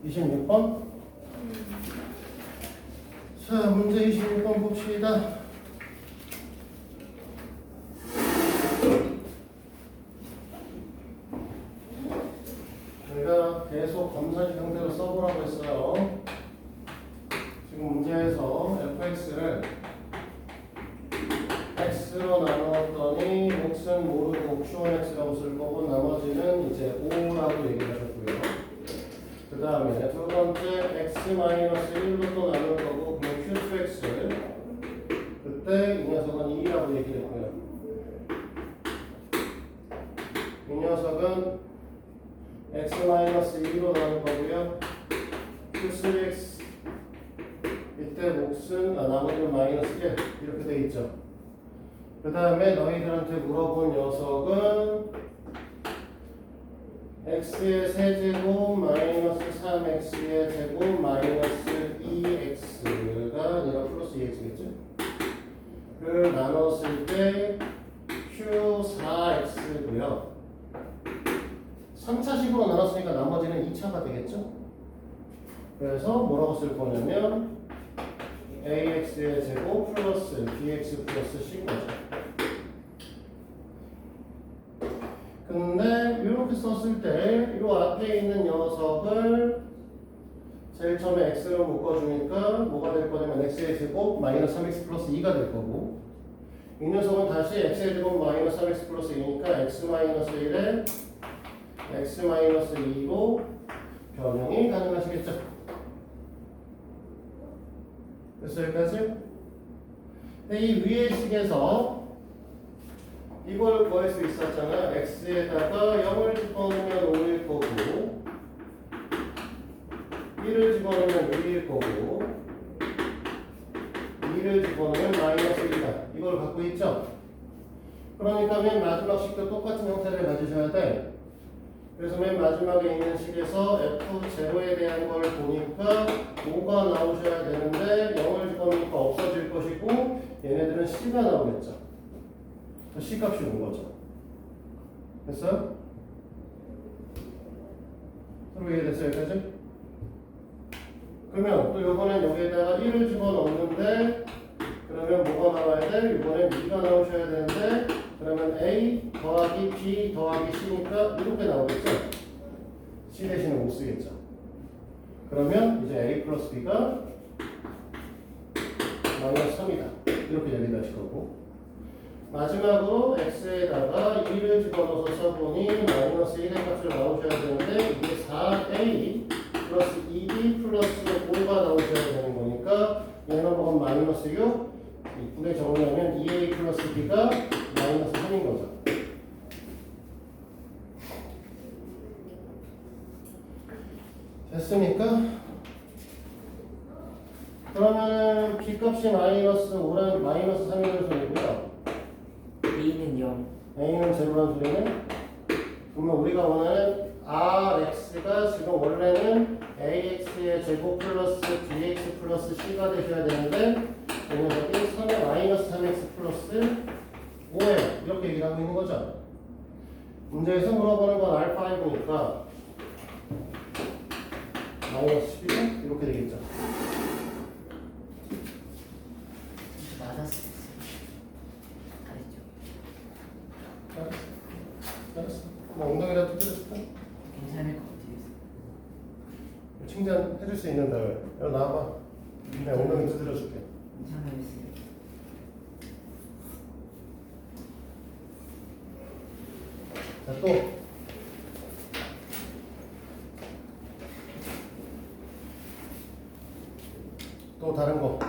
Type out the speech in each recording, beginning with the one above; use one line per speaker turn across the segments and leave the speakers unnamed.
26번. 자, 문제 26번 봅시다. 저희가 계속 검사식 형태로 써보라고 했어요. 지금 문제에서 fx를 x로 나누었더니 x는 모르고 q1x라고 쓸 거고 나머지는 이제 5라고 얘기를 하셨고요. 그 다음에 두 번째 x-1로 또 나눌 거고 그럼 q2x 그때 이 녀석은 2라고 얘기를 했고요. 이 녀석은 x-2로 나눌 거고요. q3x 이때 몫은 나머지는 마이너스 1 이렇게 돼 있죠. 그 다음에 너희들한테 물어본 녀석은 x의 세제곱 마이너스 3x의 제곱 마이너스 2x가 아니라 플러스 2x겠죠? 그 나눴을 때 q4x고요. 3차식으로 나눴으니까 나머지는 2차가 되겠죠? 그래서 뭐라고 쓸 거냐면 ax의 제곱 플러스 bx 플러스 c인 거죠. 근데 이렇게 썼을 때 이 앞에 있는 녀석을 제일 처음에 x로 묶어주니까 뭐가 될 거냐면 x의 제곱 마이너스 3x 플러스 2가 될 거고 이 녀석은 다시 x의 제곱 마이너스 3x 플러스 2니까 x 마이너스 1에 x 마이너스 2로 변형이 가능하시겠죠? 됐어요, 여기까지? 이 위의 식에서 이걸 구할 수 있었잖아. x에다가 0을 집어넣으면 5일 거고 1을 집어넣으면 1일 거고 2를 집어넣으면 마이너스 1이다. 이걸 갖고 있죠? 그러니까 맨 마지막 식도 똑같은 형태를 가지셔야 돼. 그래서 맨 마지막에 있는 식에서 f0에 대한 걸 보니까 5가 나오셔야 되는데 0을 집어넣으니까 없어질 것이고 얘네들은 c가 나오겠죠. c 값이 온 거죠. 됐어요? 서로 이해됐어요? 여기까지? 그러면 또 이번엔 여기에다가 1을 집어넣는데 그러면 뭐가 나와야 돼? 이번엔 b가 나오셔야 되는데 그러면 a 더하기 b 더하기 c니까 이렇게 나오겠죠? c 대신에 못 쓰겠죠. 그러면 이제 a 플러스 b가 마이너스 3이다. 이렇게 얘기를 하실 거고 마지막으로 x에다가 2를 집어넣어서 써보니 마이너스 1의 값을 나오셔야 되는데 이게 4a 플러스 2b 플러스 5가 나오셔야 되는 거니까 얘는 뭐가 마이너스 6 이쁘게 적으려면 2a 플러스 b가 마이너스 3인 거죠. 됐습니까? 그러면 b값이 마이너스 5랑 마이너스 3이라는 소리고요.
A는 0.
A는 제로란 소리네? 그러면 우리가 원하는 Rx가 지금 원래는 AX의 제곱 플러스 BX 플러스 C가 되셔야 되는데 이 녀석이 3의 마이너스 3X 플러스 5에 이렇게 얘기를 하고 있는 거죠. 문제에서 물어보는 건 알파-5니까 마이너스 11 이렇게 되겠죠.
맞았어. 잘했죠.
알았어. 뭐 엉덩이라도 뜯어줄까?
괜찮을 것 같아요.
칭찬해줄 수 있는데 여기 나와봐. 내가 엉덩이 두드려줄게.
괜찮아요.
자, 또 다른 거.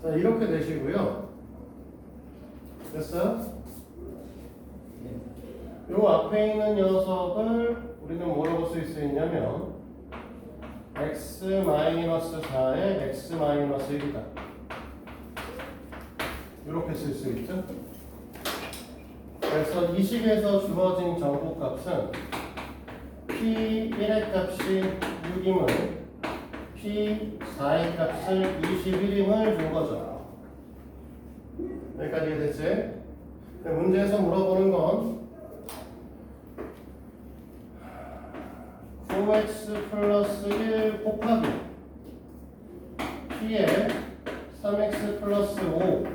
자, 이렇게 되시고요. 됐어요? 요 앞에 있는 녀석을 우리는 뭐라고 쓸 수 있냐면 x-4에 x-1이다. 이렇게 쓸 수 있죠? 그래서 이 식에서 주어진 정보값은 P1의 값이 6임을 P4의 값을 21임을 준 거죠. 여기까지 이해됐지? 문제에서 물어보는 건 9x 플러스 1 곱하기 P에 3x 플러스 5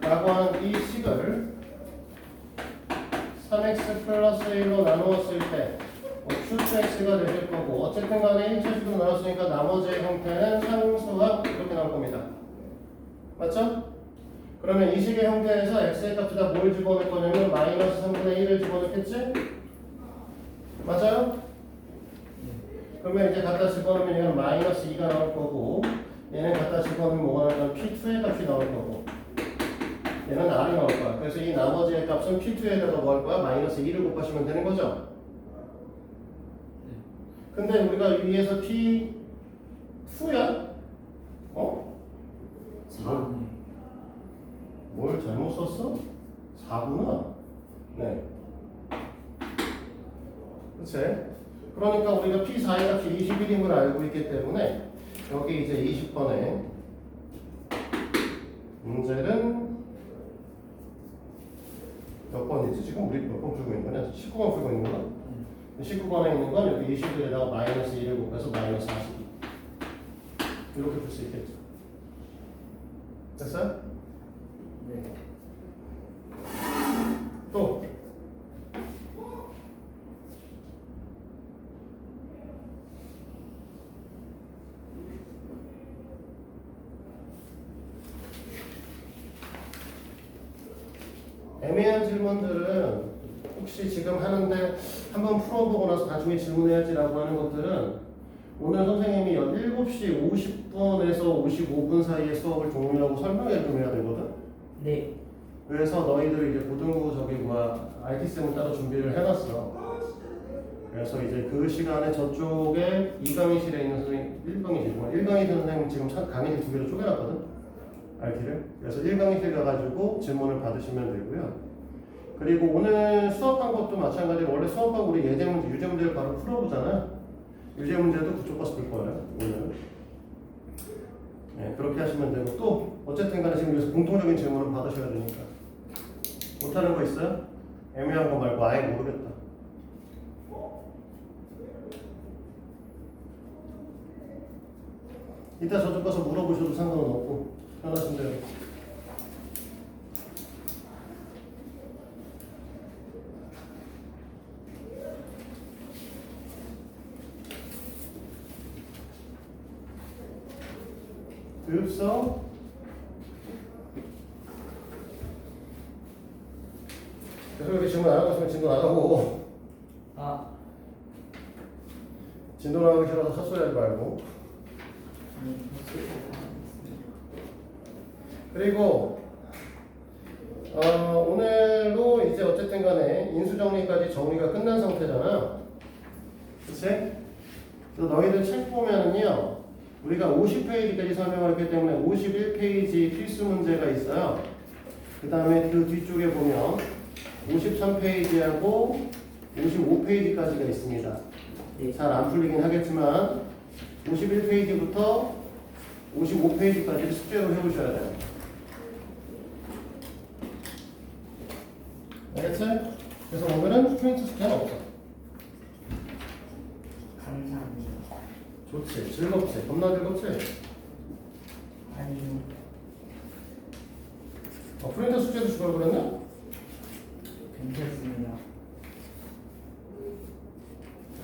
라고 하는 이 식을 3x 플러스 1로 나누었을 때 Q2x가 되실 거고 어쨌든 간에 1차식으로 나눴으니까 나머지의 형태는 상수항 이렇게 나올 겁니다. 맞죠? 그러면 이 식의 형태에서 x의 값에다 뭘 집어넣을 거냐면 마이너스 3분의 1을 집어넣겠지? 맞아요? 그러면 이제 갖다 집어넣으면 얘는 마이너스 2가 나올 거고 얘는 갖다 집어넣으면 뭐가 나올 거면 P2의 값이 나올 거고 얘는 R이 나올 거야. 그래서 이 나머지의 값은 P2에다가 뭐 할 거야? 마이너스 2를 곱하시면 되는 거죠? 근데 우리가 위에서 P2야? 어?
4네.
뭘 잘못 썼어? 4구나? 네. 그치? 그러니까 우리가 P4의 값이 21임을 알고 있기 때문에 여기 이제 20번에 문제는 몇 번이지? 지금 우리 몇 번 풀고 있는 거냐? 19번 풀고 있는 거야? 19번에 있는 건 여기 21에다가 마이너스 1을 곱해서 마이너스 42 이렇게 풀 수 있겠죠. 됐어요?
네.
또 애매한 질문들은 혹시 지금 하는데 한번 풀어보고 나서 나중에 질문해야지라고 하는 것들은 오늘 선생님이 7시 50분에서 55분 사이에 수업을 종료하고 설명회를 좀 해야 되거든.
네.
그래서 너희들 이제 고등부 저기 IT쌤을 따로 준비를 해놨어. 그래서 이제 그 시간에 저쪽에 2강의실에 있는 선생님, 1강의실 선생님 지금 강의실 2개로 쪼개놨거든. RT를. 그래서 1강의실 가가지고 질문을 받으시면 되고요. 그리고 오늘 수업한 것도 마찬가지로 원래 수업하고 우리 예제 문제, 유제 문제를 바로 풀어보잖아요. 유제 문제도 그쪽 가서 풀 거예요. 오늘. 네, 그렇게 하시면 되고 또 어쨌든 간에 지금 여기서 공통적인 질문을 받으셔야 되니까 못하는 거 있어요? 애매한 거 말고 아예 모르겠다. 이따 저쪽 가서 물어보셔도 상관은 없고 편하신 대로. 읍서 계속 이렇게 질문 안 하고 있으면 진도 나가고 진도 나가기 싫어서 헛소리하지 말고. 그리고 오늘도 이제 어쨌든 간에 인수정리까지 정리가 끝난 상태잖아요. 그치? 그래서 너희들 책 보면은요 우리가 50페이지까지 설명을 했기 때문에 51페이지 필수 문제가 있어요. 그 다음에 그 뒤쪽에 보면 53페이지하고 55페이지까지가 있습니다.
네.
잘 안 풀리긴 하겠지만 51페이지부터 55페이지까지를 숙제로 해보셔야 돼요. 알겠지? 그래서 오늘은 프린트 숙제는 없어.
감사합니다.
좋지, 즐겁지, 겁나 즐겁지?
아니요.
프린터 숙제도 주라고 그랬나?
괜찮습니다.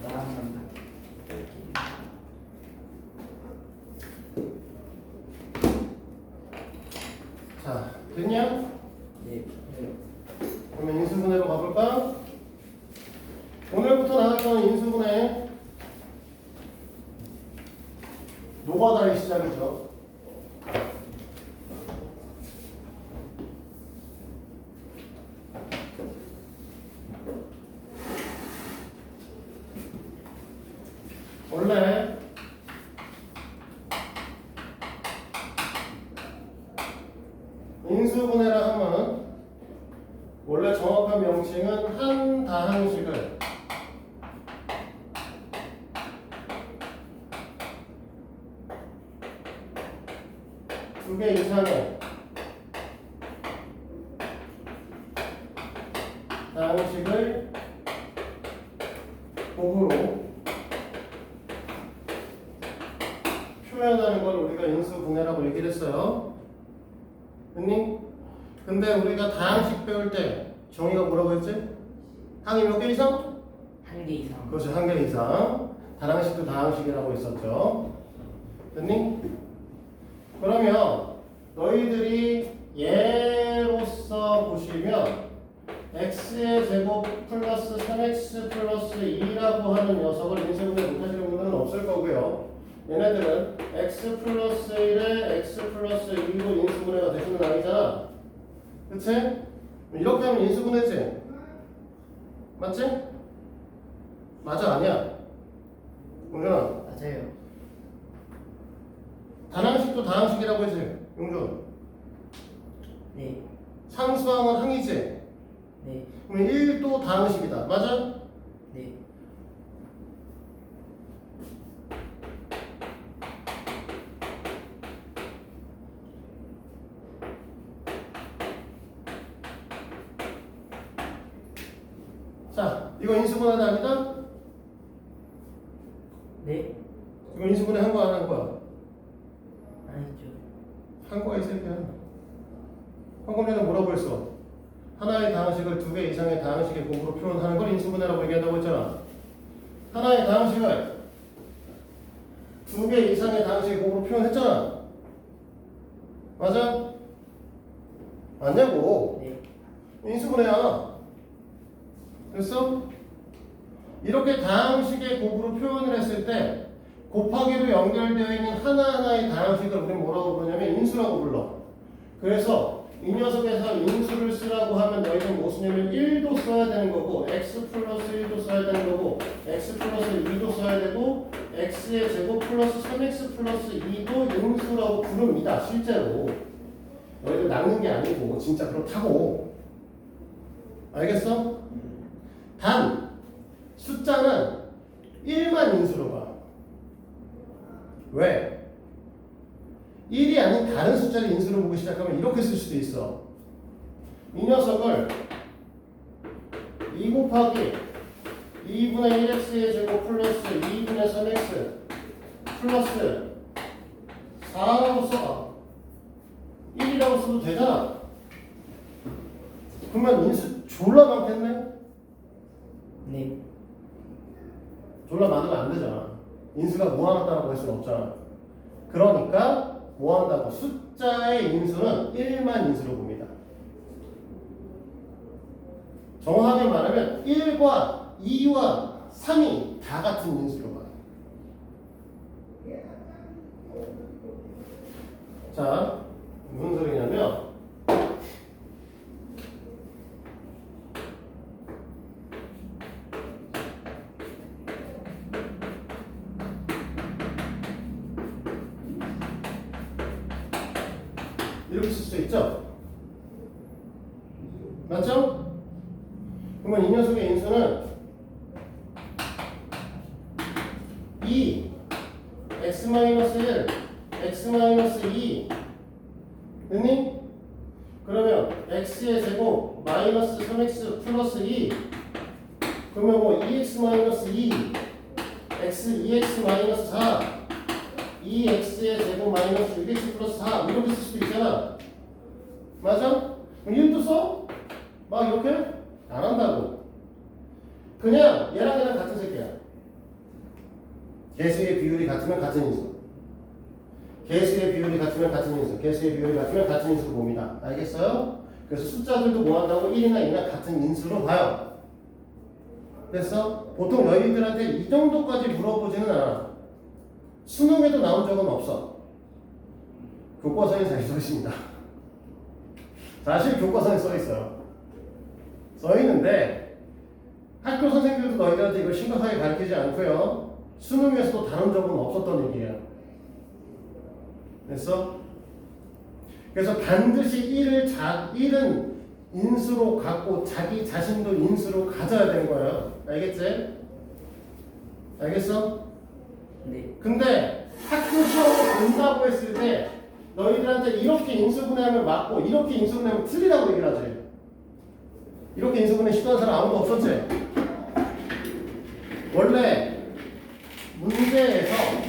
나갑니다.
자, 됐냐?
네.
그러면 인수분해로 가볼까? 오늘부터 나갈 거는 인수분해 노가다의 시작이죠. 인수분해라 하면 원래 정확한 명칭은 한 다항식을 두 개 이상의 다항식을 곱으로 표현하는 걸 우리가 인수분해라고 얘기를 했어요. 됐니? 근데 우리가 다항식 배울 때 정의가 뭐라고 했지? 항이 몇 개 이상?
한 개 이상.
그렇지, 한 개 이상. 다항식도 다항식이라고 했었죠. 됐니? 그러면 너희들이 예로서 보시면 x의 제곱 플러스 3x 플러스 2라고 하는 녀석을 인수분해 못하시는 분들은 없을 거고요. 얘네들은 x 플러스 1에 x 플러스 2로 인수분해가 되시는 아니잖아. 그치? 이렇게 하면 인수분해지? 맞지? 맞아, 아니야? 용준아,
맞아요.
다항식도 다항식이라고 했지? 용준,
네.
상수항은 항이지?
네.
그럼 1도 다항식이다. 맞아?
네.
자, 이거 인수분해는 아니다?
네.
이거 인수분해 한 거 안 한 거야?
아니죠.
한 거야, 이 새끼야. 방금 전에 뭐라고 했어? 하나의 다항식을 두 개 이상의 다항식의 곱으로 표현하는 걸 인수분해라고 얘기한다고 했잖아. 하나의 다항식을 두 개 이상의 다항식의 곱으로 표현했잖아. 맞아? 맞냐고?
네.
인수분해야. 됐어? 이렇게 다항식의 곱으로 표현을 했을 때 곱하기로 연결되어 있는 하나하나의 다항식을 우리는 뭐라고 부르냐면 인수라고 불러. 그래서 이 녀석에서 인수를 쓰라고 하면 너희는 뭐 쓰냐면 1도 써야 되는 거고 x 플러스 1도 써야 되는 거고 x 플러스 2도 써야 되고 x의 제곱 플러스 3x 플러스 2도 인수라고 부릅니다. 실제로. 너희들 낚는 게 아니고 진짜 그렇다고. 알겠어? 단 숫자는 1만 인수로 가. 왜? 1이 아닌 다른 숫자를 인수로 보기 시작하면 이렇게 쓸 수도 있어. 이 녀석을 2 곱하기 2분의 1x의 제곱 플러스 2분의 3x 플러스 4라고 써봐. 1이라고 써도 되잖아. 그러면 인수 졸라 많겠네?
네.
졸라 많으면 안 되잖아. 인수가 무한하다고 할 수는 없잖아. 그러니까 뭐 한다고? 숫자의 인수는 1만 인수로 봅니다. 정확하게 말하면 1과 2와 3이 다 같은 인수로 봐요. 자, 무슨 소리냐면 이렇게 쓸 수 있죠? 맞죠? 그러면 이 녀석의 인수는 2, x-1, x-2 됐니? 그러면 x의 제곱 마이너스 3x 플러스 2 그러면 뭐 2x-2 x 2x 마이너스 4 2x의 제곱 마이너스 6x 플러스 4 이렇게 쓸 수도 있잖아. 맞아? 그럼 1도 써? 막 이렇게? 안 한다고. 그냥 얘랑 같은 새끼야. 개수의 비율이 같으면 같은 인수. 개수의 비율이 같으면 같은 인수. 개수의 비율이 같으면 같은 인수로 봅니다. 알겠어요? 그래서 숫자들도 뭐 한다고 1이나 2나 같은 인수로 봐요. 됐어? 보통 너희들한테 이 정도까지 물어보지는 않아. 수능에도 나온 적은 없어. 교과서에 잘 써있습니다. 사실 교과서에 써있어요. 써있는데 학교 선생님들도 너희들한테 이걸 심각하게 가르치지 않고요. 수능에서도 다룬 적은 없었던 얘기예요. 됐어? 그래서 반드시 1은 인수로 갖고 자기 자신도 인수로 가져야 되는 거예요. 알겠지? 알겠어?
네.
근데 학교 시험을 본다고 했을 때 너희들한테 이렇게 인수분해하면 맞고 이렇게 인수분해하면 틀리다고 얘기를 하지. 이렇게 인수분해 시도한 사람 아무도 없었지? 원래 문제에서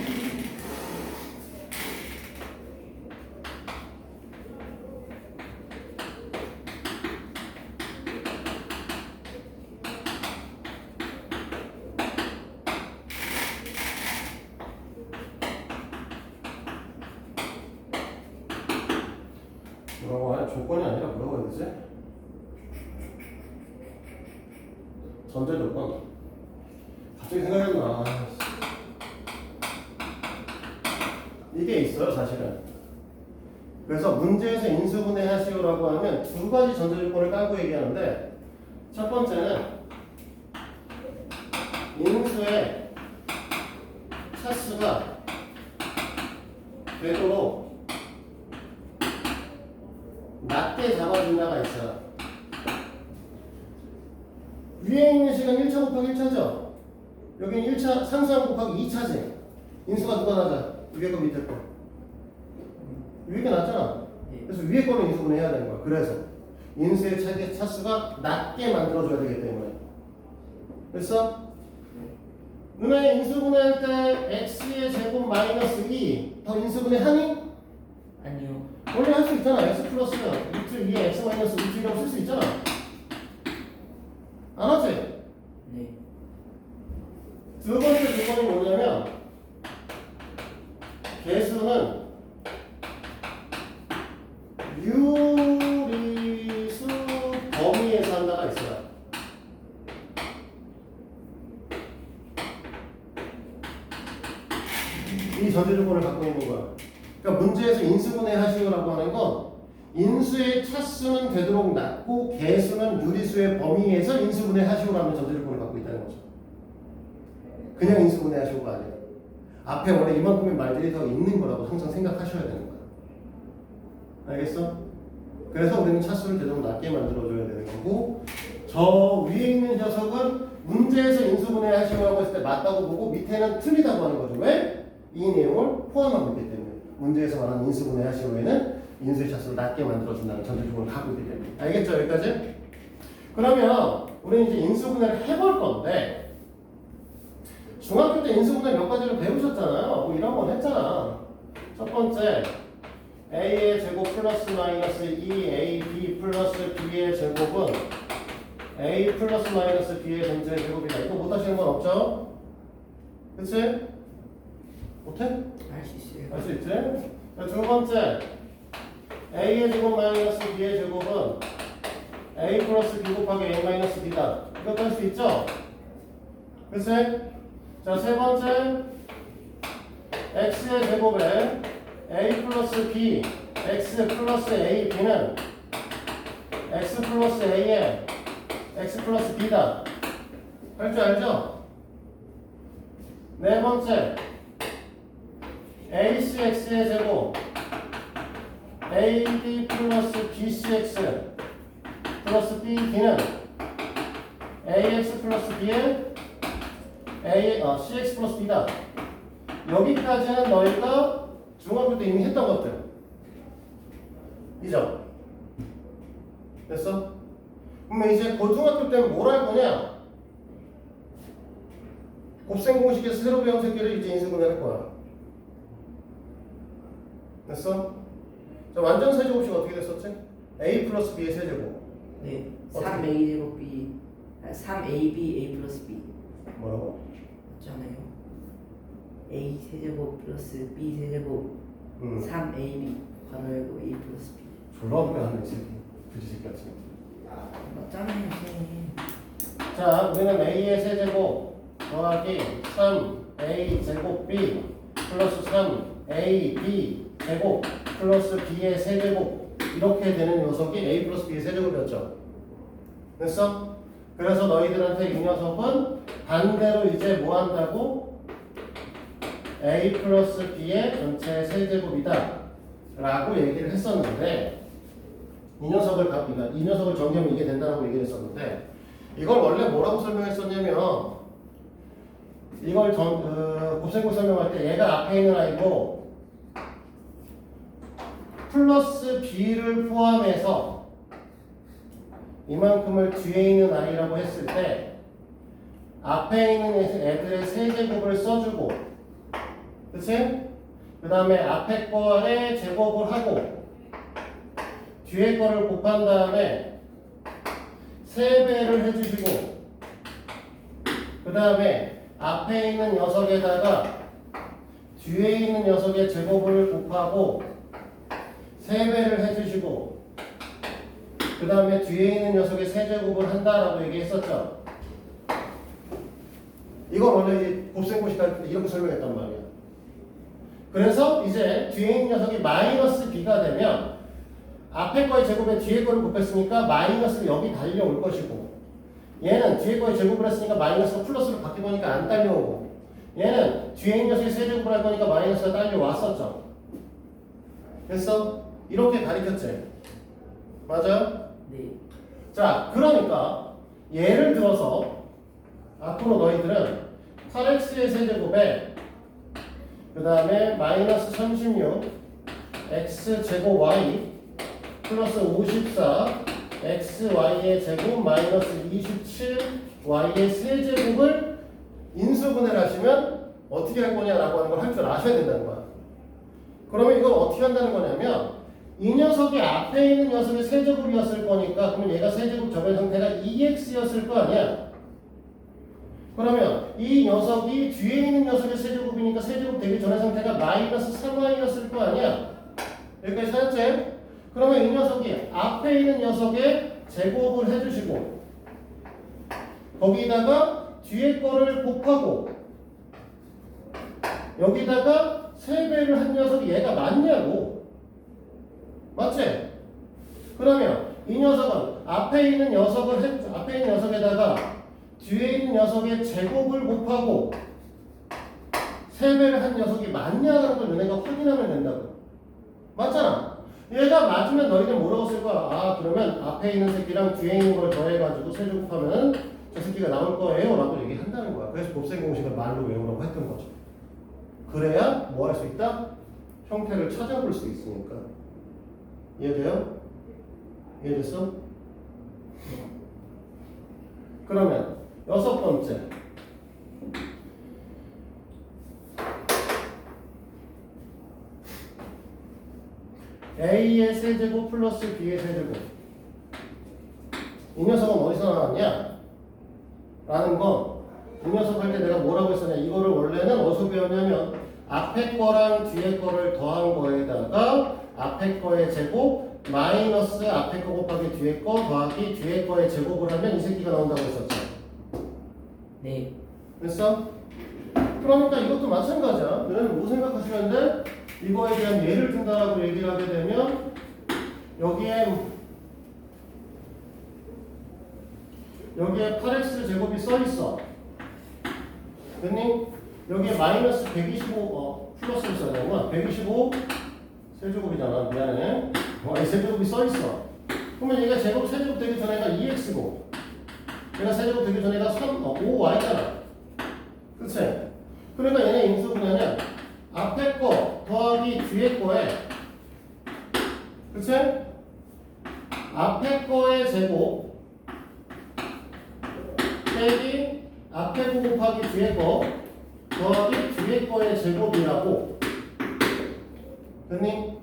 뭐라고 하냐? 조건이 아니라 뭐라고 해야 되지? 전제 조건. 갑자기 생각이 안 나. 이게 있어요, 사실은. 그래서 문제에서 인수분해 하시오라고 하면 두 가지 전제 조건을 깔고 얘기하는데, 첫 번째는 인수의 차수가 되도록 낮게 잡아준다가 있어요. 위에 있는 시간 1차 곱하기 1차죠. 여기는 1차 상수항 곱하기 2차지. 인수가 누가 낮아? 위에 거 밑에 거. 위에 게 낮잖아. 그래서 위에 거는 인수분해 해야 되는 거야. 그래서 인수의 차수가 낮게 만들어줘야 되기 때문에. 됐어? 누나 인수분해할 때 x의 제곱 마이너스 2 더 인수분해 하니?
아니요.
원래 할 수 있잖아. x 플러스 루트 2에 x 마이너스 루트 2라고 쓸 수 있잖아. 안 하지?
네.
두 번째 조건이 뭐냐면 개수는 유리수 범위에서 한다가 있어요. 이 전제 조건을 갖고 있는 거야. 그러니까 문제에서 인수분해 하시오라고 하는 건 인수의 차수는 되도록 낮고 개수는 유리수의 범위에서 인수분해 하시오라는 전제 조건을 갖고 있다는 거죠. 그냥 인수분해 하시오가 아니에요. 앞에 원래 이만큼의 말들이 더 있는 거라고 항상 생각하셔야 되는 거야. 알겠어? 그래서 우리는 차수를 되도록 낮게 만들어줘야 되는 거고, 저 위에 있는 녀석은 문제에서 인수분해 하시오라고 했을 때 맞다고 보고 밑에는 틀리다고 하는 거죠. 왜? 이 내용을 포함하고 있기 때문에. 문제에서 말하는 인수분해 하시오에는 인수의 차수를 낮게 만들어준다는 전제 조건을 갖고 있기 때문에. 알겠죠? 여기까지? 그러면 우리는 이제 인수분해를 해볼 건데, 중학교 때 인수분해 몇 가지를 배우셨잖아요. 뭐 이런 건 했잖아. 첫 번째, a의 제곱 플러스 마이너스 2ab 플러스 b의 제곱은 a 플러스 마이너스 b의 전체의 제곱이다. 이거 못 하시는 건 없죠? 그치? 못해?
할 수 있어요.
할 수 있지? 두 번째, a의 제곱 마이너스 b의 제곱은 a 플러스 b 곱하기 a 마이너스 b다. 이것도 할 수 있죠? 그치? 자, 세 번째, x의 제곱에 a 플러스 b, x 플러스 a, b는 x 플러스 a에 x 플러스 b다. 할 줄 알죠? 네 번째, acx의 제곱 ab 플러스 bcx 플러스 bd는 ax 플러스 b에 cx 플러스 b다. 여기까지는 너희가 중학교 때 이미 했던 것들. 이죠? 됐어? 그러면 이제 고등학교 때는 뭘 할 거냐? 곱셈 공식에서 새로 배운 새끼를 이제 인수분해 할 거야. 됐어? 자, 완전 세제곱식 어떻게 됐었지? a 플러스 b의 세제곱.
네.
어떻게?
3a 제곱 b, 3ab a 플러스 b
뭐라고?
맞잖아요. a 세제곱 플러스 b 세제곱 3ab 관열고 a 플러스 b
졸라 웃겨 하는 이 새끼. 그지 새끼 같은.
맞잖아요, 선생님.
자, 우리는 a의 세제곱 더하기 3a 제곱 b 플러스 3ab 제곱 플러스 b의 세제곱 이렇게 되는 녀석이 a 플러스 b의 세제곱이었죠. 됐어? 그래서 너희들한테 이 녀석은 반대로 이제 뭐 한다고? a 플러스 b의 전체 세제곱이다 라고 얘기를 했었는데 이 녀석을 정리하면 이게 된다고 얘기를 했었는데 이걸 원래 뭐라고 설명했었냐면 이걸 곱셈골 설명할 때 얘가 앞에 있는 아이고 플러스 b를 포함해서 이만큼을 뒤에 있는 아이라고 했을 때 앞에 있는 애들의 세제곱을 써주고 그치? 그 다음에 앞에 거에 제곱을 하고 뒤에 거를 곱한 다음에 3배를 해주시고 그 다음에 앞에 있는 녀석에다가 뒤에 있는 녀석의 제곱을 곱하고 3배를 해주시고 그 다음에 뒤에 있는 녀석의 세제곱을 한다라고 얘기했었죠. 이걸 원래 곱셈고시까지 이렇게 설명했단 말이야. 그래서 이제 뒤에 있는 녀석이 마이너스 b가 되면 앞에 거의 제곱에 뒤에 거를 곱했으니까 마이너스를 여기 달려올 것이고 얘는 뒤에 거의 제곱을 했으니까 마이너스가 플러스로 바뀌고 보니까 안 달려오고 얘는 뒤에 있는 녀석이 세제곱을 할 거니까 마이너스가 달려왔었죠. 됐어? 이렇게 가리켰지? 맞아요?
네.
자, 그러니까 예를 들어서 앞으로 너희들은 8x의 세제곱에 그 다음에 마이너스 36 x제곱 y 플러스 54 xy의 제곱 마이너스 27 y의 세제곱을 인수분해를 하시면 어떻게 할 거냐라고 하는 걸 할 줄 아셔야 된다는 거야. 그러면 이걸 어떻게 한다는 거냐면 이 녀석이 앞에 있는 녀석의 세제곱이었을 거니까 그러면 얘가 세제곱 적의 형태가 2x였을 거 아니야. 그러면 이 녀석이 뒤에 있는 녀석의 세제곱이니까 세제곱 되기 전의 상태가 마이너스 3y였을 거 아니야. 여기까지 찾았지? 그러면 이 녀석이 앞에 있는 녀석의 제곱을 해주시고 거기다가 뒤에 거를 곱하고 여기다가 3배를 한 녀석이 얘가 맞냐고. 맞지? 그러면 이 녀석은 앞에 있는 녀석에다가 뒤에 있는 녀석의 제곱을 곱하고 3배를 한 녀석이 맞냐는 걸 너네가 확인하면 된다고. 맞잖아. 얘가 맞으면 너희는 뭐라고 쓸 거야? 아, 그러면 앞에 있는 새끼랑 뒤에 있는 걸 더해가지고 세제곱하면 저 새끼가 나올 거예요 라고 얘기한다는 거야. 그래서 곱셈 공식을 말로 외우라고 했던 거죠. 그래야 뭐 할 수 있다? 형태를 찾아볼 수 있으니까. 이해돼요? 이해됐어? 그러면 6번째 A의 세제곱 플러스 B의 세제곱 이 녀석은 어디서 나왔냐? 라는 건 이 녀석 할 때 내가 뭐라고 했었냐? 이거를 원래는 어디서 배웠냐면 앞에 거랑 뒤에 거를 더한 거에다가 앞에 거의 제곱 마이너스 앞에 거 곱하기 뒤에 거 더하기 뒤에 거의 제곱을 하면 이 새끼가 나온다고 했었죠.
네.
됐어? 그러니까 이것도 마찬가지야. 너는 뭐 생각하시면 돼? 이거에 대한 예를 든다라고 얘기를 하게 되면 여기에 8x 제곱이 써 있어. 됐니? 여기에 마이너스 125 플러스를 써야 되구나. 125 세제곱이잖아. 미안해. 이 세제곱이 써 있어. 그러면 얘가 세제곱 되기 전에가 2x고 얘가 세제곱 되기 전에가 5y잖아. 그치? 그러니까 얘네 인수분해는 앞에 거 더하기 뒤에 거에 그치? 앞에 거의 제곱 빼기 앞에 거 곱하기 뒤에 거 더하기 뒤에 거의 제곱이라고. 됐니?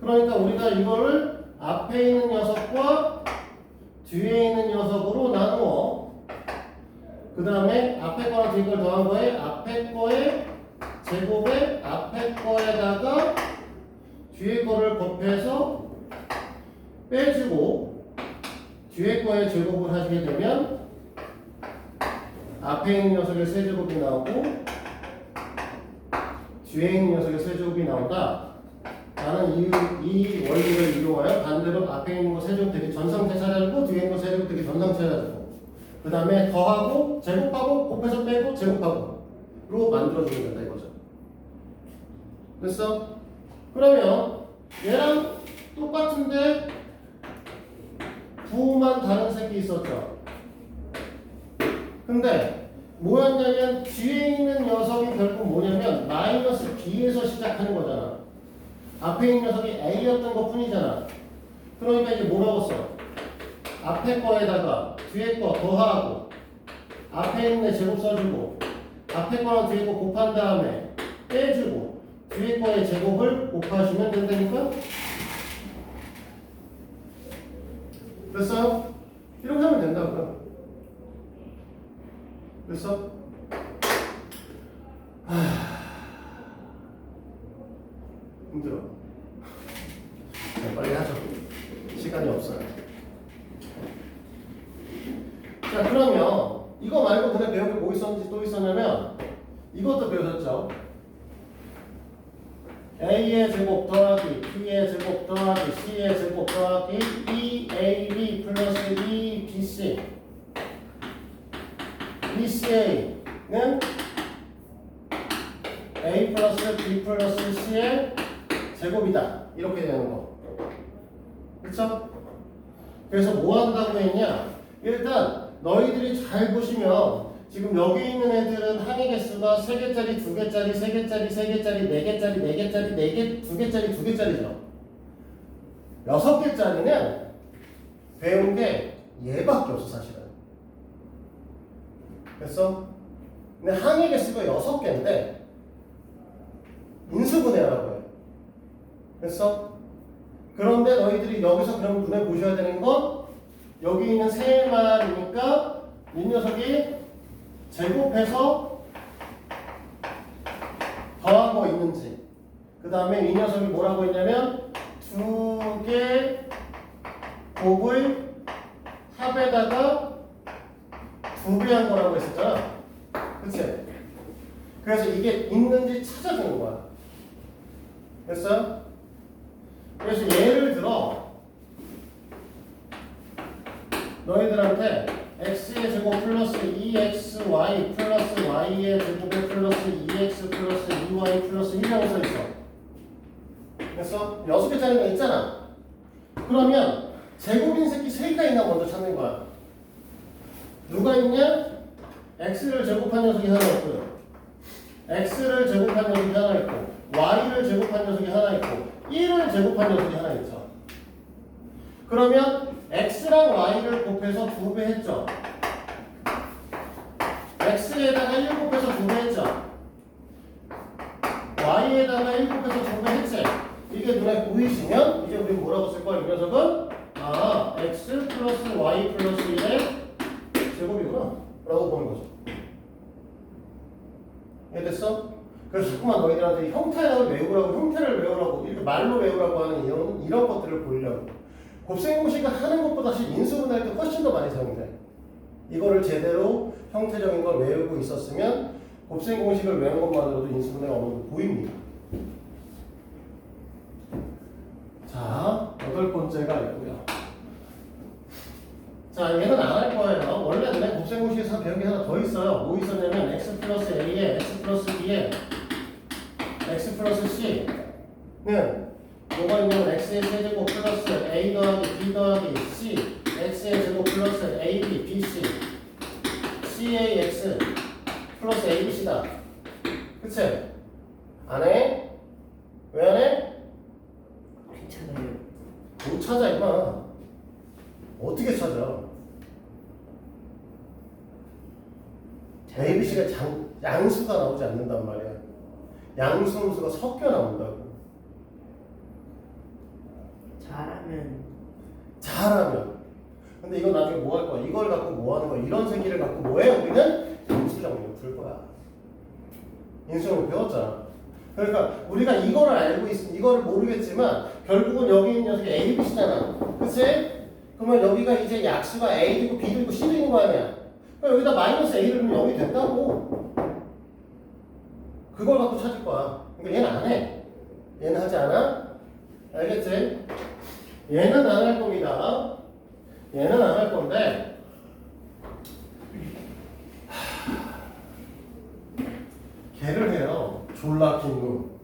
그러니까 우리가 이거를 앞에 있는 녀석과 뒤에 있는 녀석으로 나누어 그 다음에 앞에 거랑 뒤에 걸 더한 거에 앞에 거의 제곱에 앞에 거에다가 뒤에 거를 곱해서 빼주고 뒤에 거의 제곱을 하시게 되면 앞에 있는 녀석의 세제곱이 나오고 뒤에 있는 녀석의 세제곱이 나온다. 나는 이 원리를 이용하여 반대로 앞에 있는 거 세제곱 되기 전 상태 찾아주고 뒤에 있는 거 세제곱 되기 전 상태 찾아주고 그 다음에 더하고 제곱하고 곱해서 빼고 제곱하고 로 만들어주면 된다 이거죠. 됐어? 그러면 얘랑 똑같은데 부호만 다른 색이 있었죠. 근데 뭐였냐면 뒤에 있는 녀석이 결국 뭐냐면 마이너스 B에서 시작하는 거잖아. 앞에 있는 녀석이 A였던 것 뿐이잖아. 그러니까 이제 뭐라고 써? 앞에 거에다가 뒤에 거 더하고 앞에 있는 제곱 써주고 앞에 거랑 뒤에 거 곱한 다음에 빼주고 뒤에 거의 제곱을 곱하시면 된다니까? 됐어요? 이렇게 하면 된다고요. 됐어? 힘들어. 빨리 하죠. 시간이 없어요. 자, 그러면 이거 말고 그냥 배운 게 뭐 있었는지 또 있었냐면 이것도 배우셨죠? A의 제곱 더하기 B의 제곱 더하기 C의 제곱 더하기 2AB 플러스 2BC BCA는 A 플러스 B 플러스 C의 제곱이다. 이렇게 되는 거. 그쵸? 그래서 뭐 한다고 했냐? 일단 너희들이 잘 보시면 지금 여기 있는 애들은 항의 개수가 3개짜리, 2개짜리, 3개짜리, 3개짜리, 4개짜리, 4개짜리, 4개, 2개짜리, 2개짜리죠. 6개짜리는 배운 게 얘밖에 없어 사실은. 됐어? 근데 항의 개수가 6개인데 인수분해하라고 해요. 됐어? 그런데 너희들이 여기서 그럼 눈에 보셔야 되는 건 여기 있는 세 마리니까 이 녀석이 제곱해서 더한 거 있는지, 그 다음에 이 녀석이 뭐라고 했냐면 2개 곱을 합에다가 2배 한 거라고 했었잖아. 그치? 그래서 이게 있는지 찾아주는 거야. 됐어요? 그래서 예를 들어 너희들한테 x의 제곱 플러스 2xy 플러스 y의 제곱에 플러스 2x 플러스 2y 플러스 1이라고 써있어. 됐어? 6개짜리가 있잖아. 그러면 제곱인 새끼 3개가 있나 먼저 찾는 거야. 누가 있냐? x를 제곱한 녀석이 하나 있고요. x를 제곱한 녀석이 하나 있고 y를 제곱한 녀석이 하나 있고 1을 제곱한 녀석이 하나 있죠. 그러면 x랑 y를 곱해서 2배 했죠. x에다가 1 곱해서 2배 했죠. y에다가 1 곱해서 2배 했지. 이게 눈에 보이시면 이제 우리 뭐라고 쓸 거야? 이 녀석은 x 플러스 y 플러스 1의 제곱이구나 라고 보는 거죠. 이해됐어? 그래서 자꾸만 너희들한테 형태를 외우라고 이렇게 말로 외우라고 하는 이런 것들을 보려고. 곱셈공식을 하는 것보다 사실 인수분해할 때 훨씬 더 많이 사용돼. 이거를 제대로 형태적인 걸 외우고 있었으면 곱셈공식을 외운 것만으로도 인수분해가 어느 정도 보입니다. 자, 8번째가 있고요. 자, 얘는 안 할 거예요. 원래 그냥 곱셈공식에서 배운 게 하나 더 있어요. 뭐 있었냐면 x 플러스 a에 x 플러스 b에 x 플러스 c는 뭐가 있냐면 x의 세제곱 플러스 a 더하기 b 더하기 c x의 제곱 플러스 ab bc cax 플러스 abc다. 그치? 안 해? 왜 안 해?
괜찮아요.
못 찾아 임마. 어떻게 찾아? abc가 양수가 나오지 않는단 말이야. 양수 함수가 섞여 나온다고. 잘하면. 근데 이건 나중에 뭐 할 거야? 이걸 갖고 뭐 하는 거야? 이런 세기를 갖고 뭐 해? 우리는 인수정리를 풀 거야. 인수정리 배웠잖아. 그러니까 우리가 이거를 알고 이거를 모르겠지만 결국은 여기 있는 녀석이 A, B, C잖아. 그치? 그러면 여기가 이제 약수가 A도 있고 B도 있고 C도 있는 거 아니야? 그럼 여기다 마이너스 A를 넣으면 0이 된다고. 그걸 갖고 찾을 거야. 그러니까 얘는 안 해. 얘는 하지 않아? 알겠지? 얘는 안 할 겁니다. 얘는 안 할 건데 걔를 해요. 졸라 긴 놈.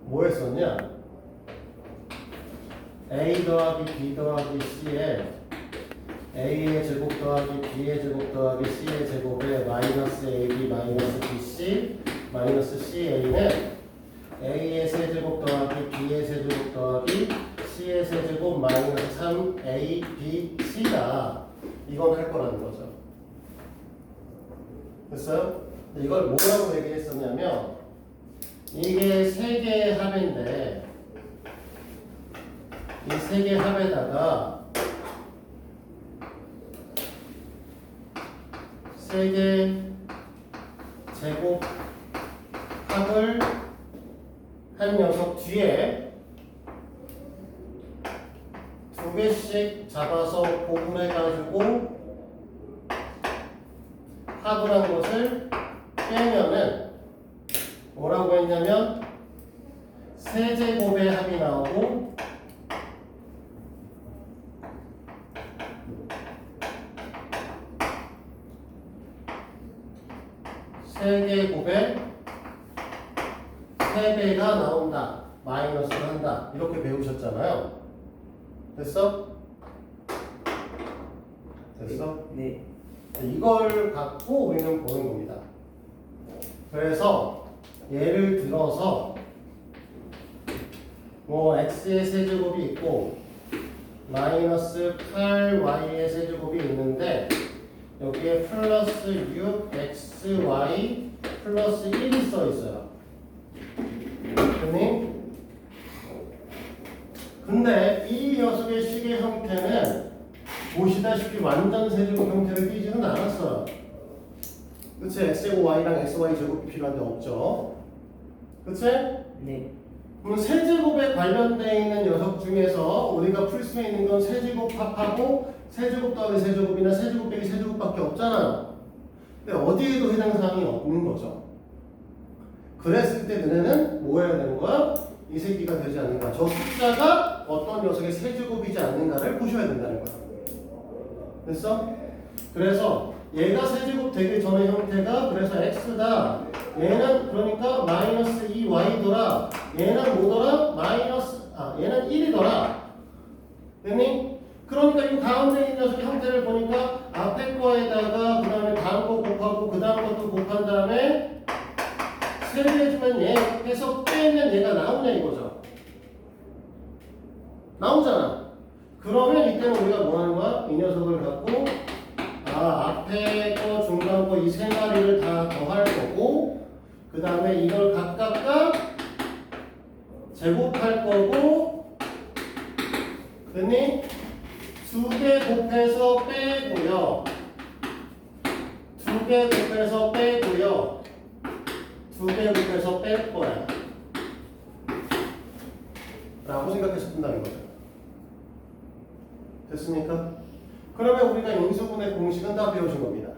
뭐 했었냐? A 더하기 B 더하기 C에 A의 제곱 더하기 B의 제곱 더하기 C의 제곱에 마이너스 AB 마이너스 BC 마이너스 CA는 A의 세제곱 더하기 B의 세제곱 더하기 C의 세제곱 마이너스 3ABC다. 이건 할 거라는 거죠. 됐어요? 이걸 뭐라고 얘기했었냐면 이게 세 개의 합인데 이 세 개의 합에다가 세 개 제곱 합을 한 녀석 뒤에 두 개씩 잡아서 고분해가지고 합을 한 것을 빼면은 뭐라고 했냐면 세제곱의 합이 나오고 세제곱의 3배가 나온다. 마이너스를 한다. 이렇게 배우셨잖아요. 됐어? 됐어?
네.
이걸 갖고 우리는 보는 겁니다. 그래서 예를 들어서 뭐 x의 세제곱이 있고 마이너스 8y의 세제곱이 있는데 여기에 플러스 6xy 플러스 1이 써 있어요. 근데 이 녀석의 식의 형태는 보시다시피 완전 세제곱 형태를 띄지는 않았어요. 그치? x제곱 y랑 xy 제곱이 필요한데 없죠. 그치?
네.
그럼 세제곱에 관련되어 있는 녀석 중에서 우리가 풀 수 있는 건 세제곱 합하고 세제곱 더하기 세제곱이나 세제곱 빼기 세제곱밖에 없잖아. 근데 어디에도 해당 사항이 없는 거죠. 그랬을 때 너네는 뭐 해야 되는 거야? 이 새끼가 되지 않는가. 저 숫자가 어떤 녀석의 세제곱이지 않는가를 보셔야 된다는 거야. 됐어? 그래서 얘가 세제곱 되기 전의 형태가 그래서 x다. 얘는 그러니까 마이너스 2y더라. 얘는 뭐더라? 얘는 1이더라. 됐니? 그러니까 이 가운데 있는 녀석의 형태를 보니까 앞에 거에다가 그 다음에 다음 거 곱하고 그 다음 것도 곱한 다음에 세배해주면 얘 해서 빼면 얘가 나오냐 이거죠. 나오잖아. 그러면 이때는 우리가 뭐 하는 거야? 이 녀석을 갖고 앞에 거 중간 거 이 세 마리를 다 더할 거고 그 다음에 이걸 각각 제곱할 거고 됐니? 두 개 곱해서 빼고요. 두 개 곱해서 빼고요. 두 개 곱해서 뺄 거야. 라고 생각해서 푼다는 거죠. 됐습니까? 그러면 우리가 인수분해 공식은 다 배우신 겁니다.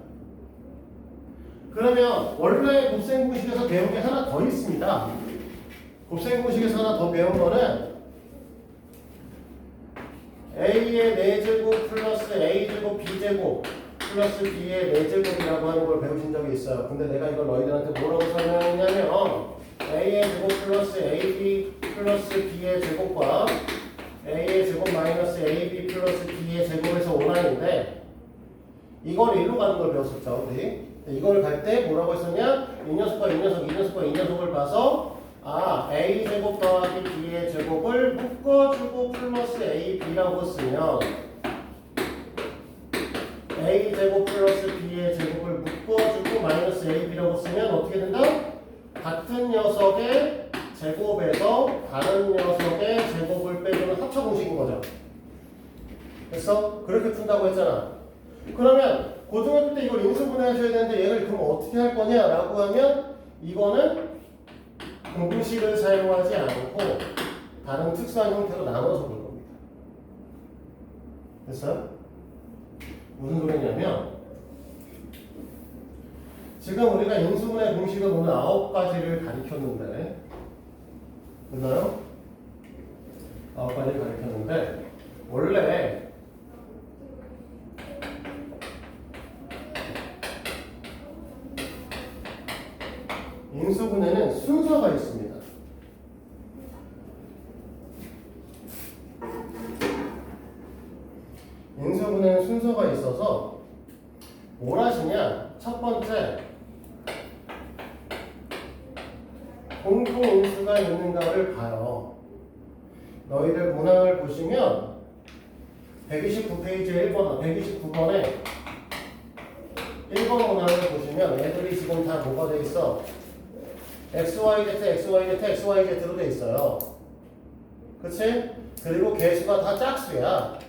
그러면 원래 곱셈 공식에서 배운 게 하나 더 있습니다. 곱셈 공식에서 하나 더 배운 거는 A의 4제곱 플러스 A제곱 B제곱 플러스 B의 4제곱이라고 하는 걸 배우신 적이 있어요. 근데 내가 이걸 너희들한테 뭐라고 설명했냐면 A의 제곱 플러스 AB 플러스 B의 제곱과 A의 제곱 마이너스 AB 플러스 B의 제곱에서 원하는데 이걸 일로 가는 걸 배웠었죠. 우리 이걸 갈 때 뭐라고 했었냐? 이 녀석과 이 녀석, 이 녀석과 이 녀석을 봐서 A 제곱 더하기 B의 제곱을 묶어주고 플러스 AB라고 쓰면 A 제곱 플러스 B의 제곱을 묶어주고 마이너스 AB라고 쓰면 어떻게 된다? 같은 녀석의 제곱에서 다른 녀석의 제곱을 빼주는 합쳐 공식인 거죠. 됐어? 그렇게 푼다고 했잖아. 그러면 고등학교 때 이걸 인수분해 하셔야 되는데 얘를 그럼 어떻게 할 거냐라고 하면 이거는 공식을 사용하지 않고 다른 특수한 형태로 나눠서 볼 겁니다. 됐어요? 무슨 소리냐면 지금 우리가 인수분해 공식을 오늘 9가지를 가르쳤는데 됐나요? 9가지를 가르쳤는데 원래 인수분해는 순서가 있습니다. 순서가 있어서 뭘 하시냐? 첫 번째, 공통인수가 있는가를 봐요. 너희들 문항을 보시면 129페이지 129번에 1번 문항을 보시면 애들이 지금 다 뭐가 돼 있어? XYZ, XYZ, XYZ로 돼 있어요. 그치? 그리고 개수가 다 짝수야.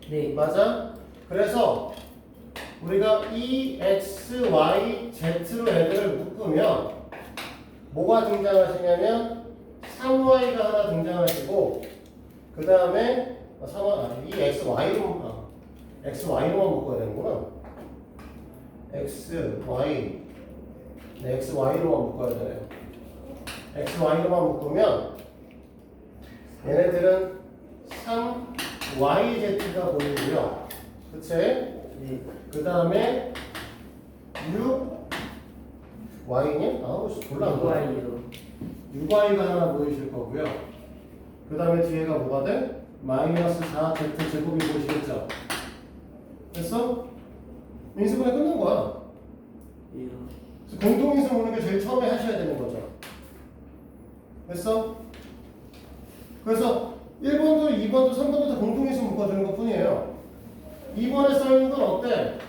네.
맞아? 그래서 우리가 E, X, Y, Z로 애들을 묶으면 뭐가 등장하시냐면 3Y가 하나 등장하시고 그 다음에 이 X, Y로만 묶어야 되는구나. X, Y X, Y로만 묶어야 되네요. X, Y로만 묶으면 얘네들은 3YZ가 보이고요. 그치?
네.
그 다음에 6Y냐? 아우 졸라 안 보여.
이거예요.
6Y가 하나 보이실 거고요. 그 다음에 뒤에가 뭐가 돼? 마이너스 4Z 제곱이 보이시겠죠? 됐어? 인수분해 끝난 거야.
예.
그래서 공통인수 보는 게 제일 처음에 하셔야 되는 거죠. 됐어? 그래서 1번도 2번도 3번도 다 공통인수 묶어주는 것 뿐이에요. 2번에 써있는 건 어때?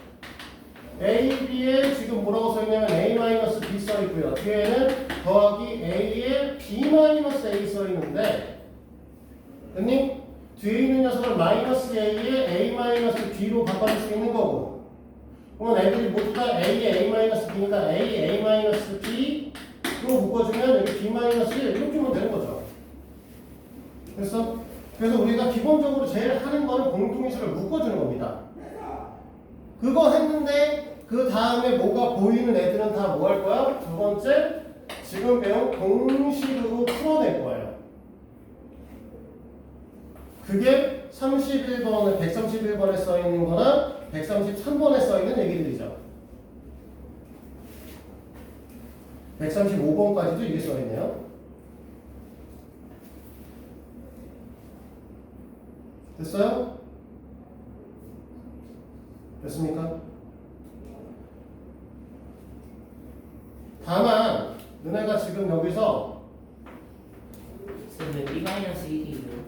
A, B에 지금 뭐라고 써있냐면 A-B 써있고요. 뒤에는 더하기 A에 B-A 써있는데 됐니? 뒤에 있는 녀석을 마이너스 A에 A-B로 바꿔줄 수 있는 거고 그러면 애들이 모두 다 A에 A-B니까 A-B로 묶어주면 여기 B-1 이렇게 주면 되는 거죠. 됐어? 그래서 우리가 기본적으로 제일 하는 거는 공통인수를 묶어주는 겁니다. 그거 했는데 그 다음에 뭐가 보이는 애들은 다 뭐 할 거야? 두 번째, 지금 배운 공식으로 풀어낼 거예요. 그게 131번에 써 있는 거나 133번에 써 있는 얘기들이죠. 135번까지도 이게 써 있네요. 됐어요? 됐습니까? 다만 너네가 지금 여기서
선생님 B-1이요.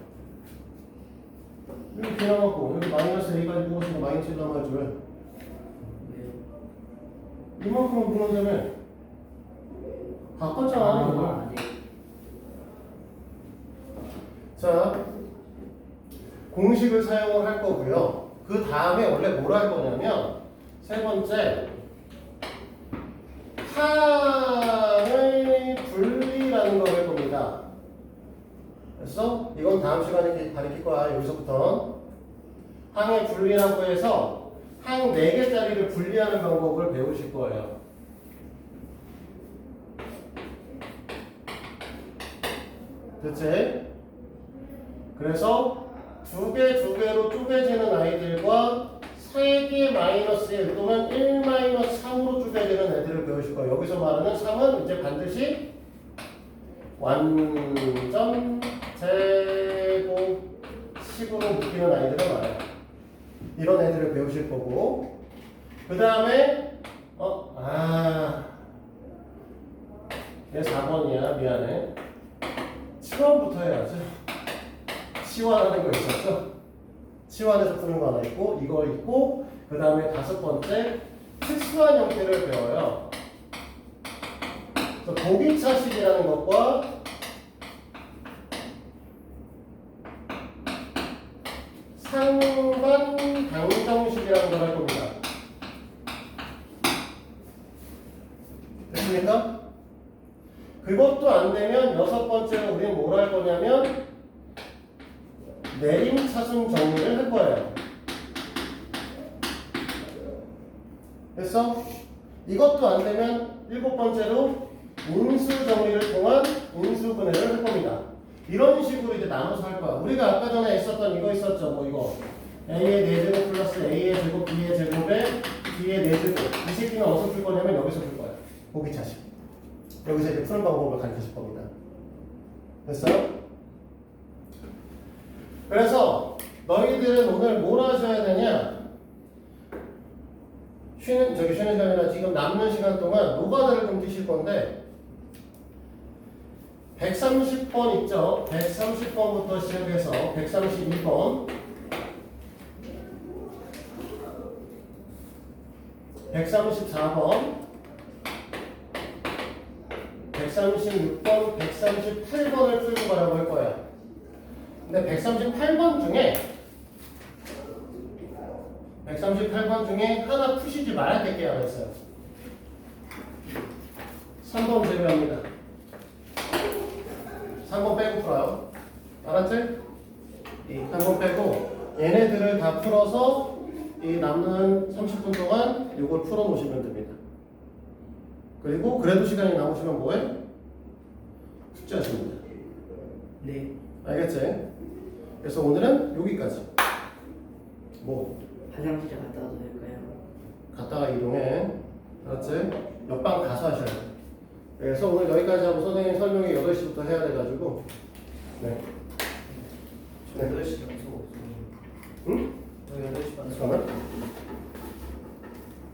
여기 비나갖고 여기 마이너스 A까지 뽑으시고 마이너스 1 남아줘요.
왜요?
이만큼은 물어내면 바꿨잖아. 이거.
네.
자, 공식을 사용을 할 거고요. 그 다음에 원래 뭘 할 거냐면 세 번째 항의 분리라는 걸 할 겁니다. 됐어? 이건 다음 시간에 가르칠 거야. 여기서부터 항의 분리라고 해서 항 4개짜리를 분리하는 방법을 배우실 거예요. 됐지? 그래서 2개로 쪼개지는 아이들과 3개 마이너스 1 또는 1 마이너스 3으로 쪼개지는 애들을 배우실 거예요. 여기서 말하는 3은 이제 반드시 완전 제곱식으로 묶이는 아이들을 말해요. 이런 애들을 배우실 거고 그 다음에 얘 4번이야. 미안해. 치환부터 해야죠. 치환하는 거 있었죠? 치환해서 푸는 거 하나 있고 이거 있고 그 다음에 5번째 특수한 형태를 배워요. 그래서 보기차식이라는 것과 상반 방정식이라는 걸 할 겁니다. 됐습니까? 그것도 안 되면 6번째로 우리는 뭘 할 거냐면 내림차순 정리를 할 거예요. 됐어? 이것도 안 되면 7번째로 인수 정리를 통한 인수분해를 할 겁니다. 이런 식으로 이제 나눠서 할 거야. 우리가 아까 전에 했었던 이거 있었죠. 뭐 이거 A의 4제곱 플러스 A의 제곱 B의 제곱에 B의 4제곱. 이 새끼는 어디서 풀 거냐면 여기서 풀 거야. 보기차식. 여기서 이제 푸는 방법을 가르쳐줄 겁니다. 됐어요? 그래서 너희들은 오늘 뭘 하셔야 되냐? 쉬는 시간이 아니라 지금 남는 시간 동안 노가다를 좀 뛰실 건데 130번 있죠? 130번부터 시작해서 132번 134번 136번, 138번을 풀고 가라고 할 거야. 근데 138번 중에 하나 푸시지 말아야 될 게 하나 있어요. 3번 제외합니다. 3번 빼고 풀어요. 알았지? 3번 빼고 얘네들을 다 풀어서 이 남는 30분 동안 이걸 풀어 놓으시면 됩니다. 그리고 그래도 시간이 남으시면 뭐해? 숙제하십니다.
네.
알겠지? 그래서 오늘은 여기까지. 뭐?
화장실 갔다 와도 될까요?
갔다가 이동해. 알았지? 옆방 가서 하셔야 돼. 그래서 오늘 여기까지 하고 선생님 설명이 8시부터 해야 돼가지고. 네.
저 8시 정도.
응?
저 8시 반.
잠깐만.